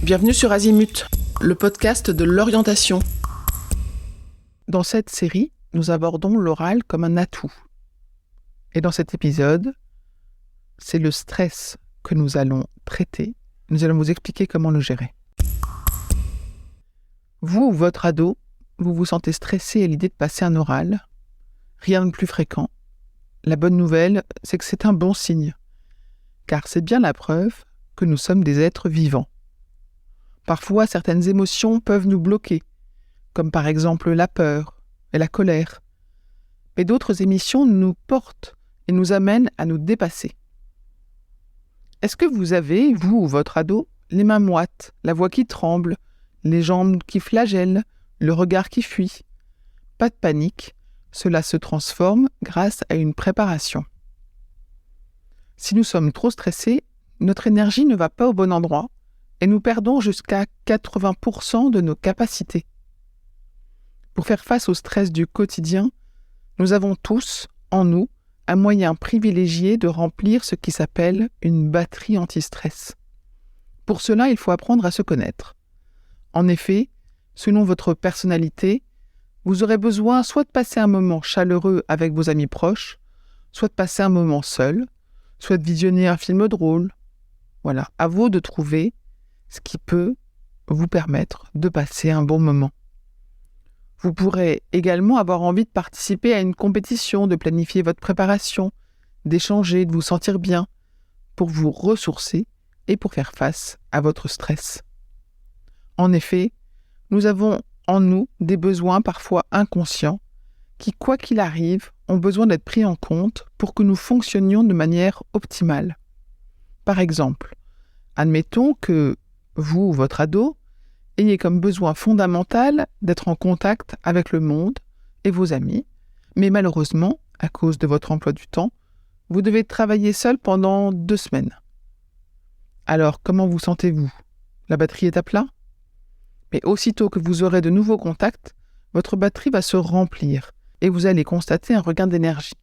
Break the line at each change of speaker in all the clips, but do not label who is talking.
Bienvenue sur Azimut, le podcast de l'orientation. Dans cette série, nous abordons l'oral comme un atout. Et dans cet épisode, c'est le stress que nous allons traiter. Nous allons vous expliquer comment le gérer. Vous ou votre ado, vous vous sentez stressé à l'idée de passer un oral. Rien de plus fréquent. La bonne nouvelle, c'est que c'est un bon signe. Car c'est bien la preuve que nous sommes des êtres vivants. Parfois, certaines émotions peuvent nous bloquer, comme par exemple la peur et la colère. Mais d'autres émotions nous portent et nous amènent à nous dépasser. Est-ce que vous avez, vous ou votre ado, les mains moites, la voix qui tremble, les jambes qui flagellent, le regard qui fuit? Pas de panique, cela se transforme grâce à une préparation. Si nous sommes trop stressés, notre énergie ne va pas au bon endroit et nous perdons jusqu'à 80% de nos capacités. Pour faire face au stress du quotidien, nous avons tous, en nous, un moyen privilégié de remplir ce qui s'appelle une batterie anti-stress. Pour cela, il faut apprendre à se connaître. En effet, selon votre personnalité, vous aurez besoin soit de passer un moment chaleureux avec vos amis proches, soit de passer un moment seul, soit de visionner un film drôle. Voilà, à vous de trouver ce qui peut vous permettre de passer un bon moment. Vous pourrez également avoir envie de participer à une compétition, de planifier votre préparation, d'échanger, de vous sentir bien, pour vous ressourcer et pour faire face à votre stress. En effet, nous avons en nous des besoins parfois inconscients qui, quoi qu'il arrive, ont besoin d'être pris en compte pour que nous fonctionnions de manière optimale. Par exemple, admettons que vous ou votre ado ayez comme besoin fondamental d'être en contact avec le monde et vos amis, mais malheureusement, à cause de votre emploi du temps, vous devez travailler seul pendant 2 semaines. Alors, comment vous sentez-vous? La batterie est à plat? Mais aussitôt que vous aurez de nouveaux contacts, votre batterie va se remplir et vous allez constater un regain d'énergie.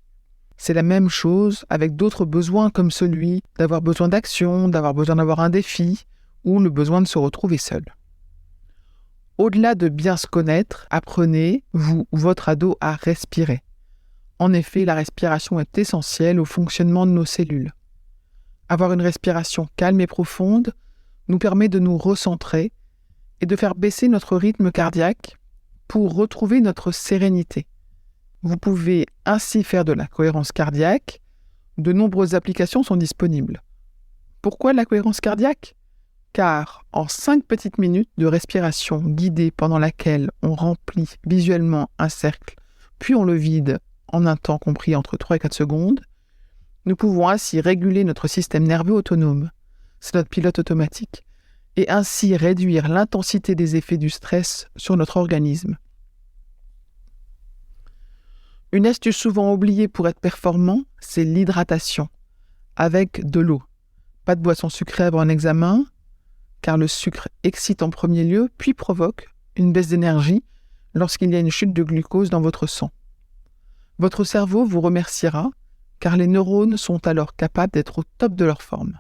C'est la même chose avec d'autres besoins comme celui d'avoir besoin d'action, d'avoir besoin d'avoir un défi ou le besoin de se retrouver seul. Au-delà de bien se connaître, apprenez, vous ou votre ado, à respirer. En effet, la respiration est essentielle au fonctionnement de nos cellules. Avoir une respiration calme et profonde nous permet de nous recentrer et de faire baisser notre rythme cardiaque pour retrouver notre sérénité. Vous pouvez ainsi faire de la cohérence cardiaque. De nombreuses applications sont disponibles. Pourquoi la cohérence cardiaque? Car en 5 petites minutes de respiration guidée pendant laquelle on remplit visuellement un cercle, puis on le vide en un temps compris entre 3 et 4 secondes, nous pouvons ainsi réguler notre système nerveux autonome. C'est notre pilote automatique. Et ainsi réduire l'intensité des effets du stress sur notre organisme. Une astuce souvent oubliée pour être performant, c'est l'hydratation, avec de l'eau. Pas de boisson sucrée avant un examen, car le sucre excite en premier lieu, puis provoque une baisse d'énergie lorsqu'il y a une chute de glucose dans votre sang. Votre cerveau vous remerciera, car les neurones sont alors capables d'être au top de leur forme.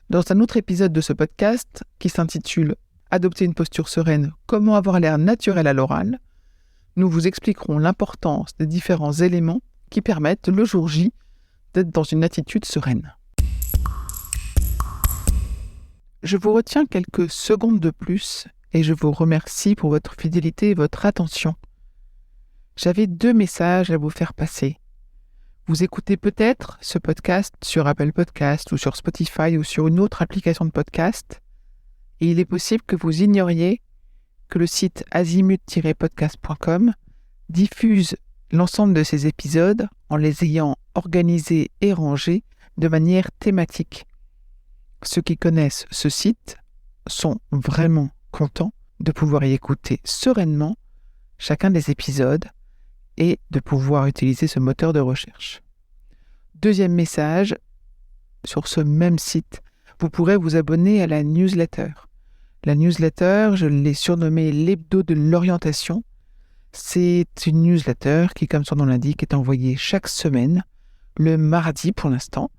Dans un autre épisode de ce podcast, qui s'intitule « Adopter une posture sereine, comment avoir l'air naturel à l'oral », nous vous expliquerons l'importance des différents éléments qui permettent le jour J d'être dans une attitude sereine. Je vous retiens quelques secondes de plus et je vous remercie pour votre fidélité et votre attention. J'avais 2 messages à vous faire passer. Vous écoutez peut-être ce podcast sur Apple Podcast ou sur Spotify ou sur une autre application de podcast et il est possible que vous ignoriez que le site azimut-podcast.com diffuse l'ensemble de ces épisodes en les ayant organisés et rangés de manière thématique. Ceux qui connaissent ce site sont vraiment contents de pouvoir y écouter sereinement chacun des épisodes et de pouvoir utiliser ce moteur de recherche. Deuxième message, sur ce même site, vous pourrez vous abonner à la newsletter. La newsletter, je l'ai surnommée l'hebdo de l'orientation. C'est une newsletter qui, comme son nom l'indique, est envoyée chaque semaine, le mardi pour l'instant.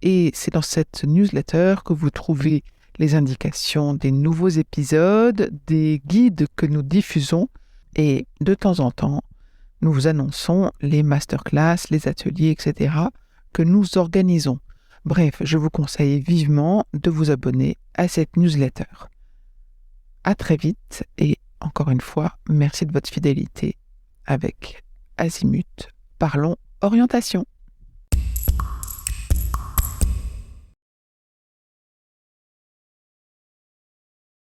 Et c'est dans cette newsletter que vous trouvez les indications des nouveaux épisodes, des guides que nous diffusons et de temps en temps, nous vous annonçons les masterclass, les ateliers, etc. que nous organisons. Bref, je vous conseille vivement de vous abonner à cette newsletter. À très vite et encore une fois, merci de votre fidélité avec Azimut. Parlons orientation.